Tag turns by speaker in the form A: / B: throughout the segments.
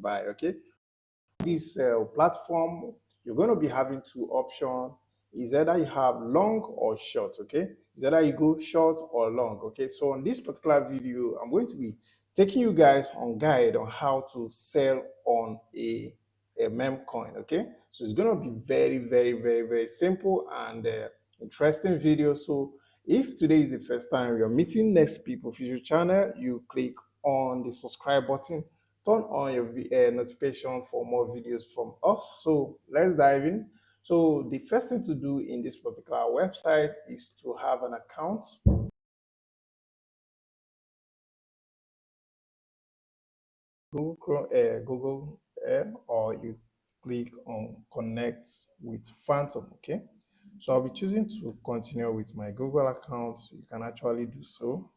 A: buy. Okay, this platform, you're going to be having two options. Is either you have long or short. Okay, is either you go short or long. Okay, so on this particular video, I'm going to be taking you guys on guide on how to sell on a meme coin. Okay, so it's going to be very simple and interesting video. So if today is the first time you're meeting Next People Future channel, you click on the subscribe button, turn on your notification for more videos from us. So let's dive in. So the first thing to do in this particular website is to have an account. Google or you click on connect with Phantom. Okay, so I'll be choosing to continue with my Google account. You can actually do so,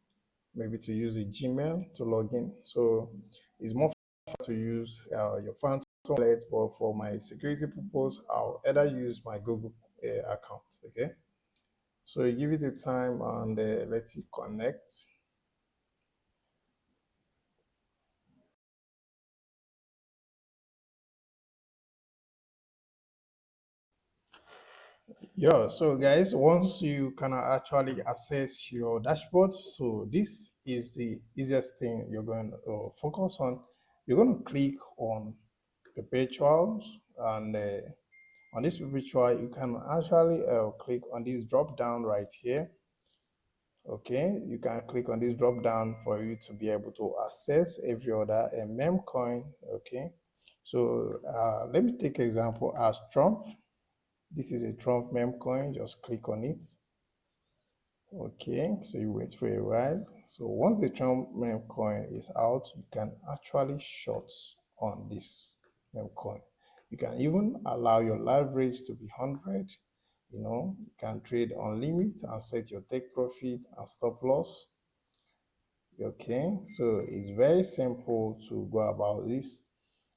A: maybe to use a Gmail to log in. So it's more to use your Phantom wallet, but for my security purpose, I'll either use my Google account. Okay, so you give it a time and let it connect. Yeah, so guys, once you can actually access your dashboard, so this is the easiest thing you're going to focus on. You're going to click on perpetuals, and on this perpetual, you can actually click on this drop down right here. Okay, you can click on this drop down for you to be able to access every other meme coin. Okay, so let me take example as Trump. This is a Trump meme coin. Just click on it. Okay, so you wait for a while. So once the Trump meme coin is out, you can actually short on this meme coin. You can even allow your leverage to be 100. You can trade on limit and set your take profit and stop loss. Okay, so it's very simple to go about this.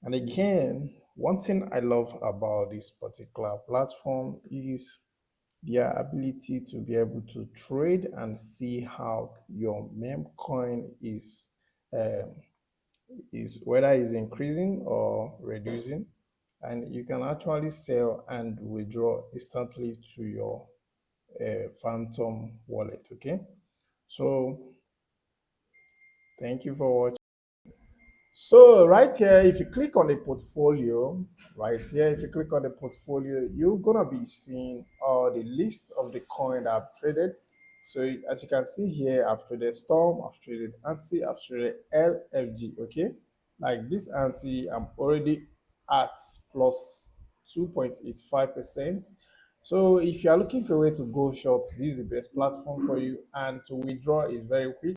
A: And again, one thing I love about this particular platform is their ability to be able to trade and see how your meme coin is whether it's increasing or reducing, and you can actually sell and withdraw instantly to your Phantom wallet. Okay, so thank you for watching. So right here, if you click on the portfolio, right here, if you click on the portfolio, you're gonna be seeing the list of the coin that I've traded. So as you can see here, I've traded Storm, I've traded Anti, I've traded LFG. Okay, like this Anti, I'm already at plus 2.85%. So if you are looking for a way to go short, this is the best platform for you, and to withdraw is very quick.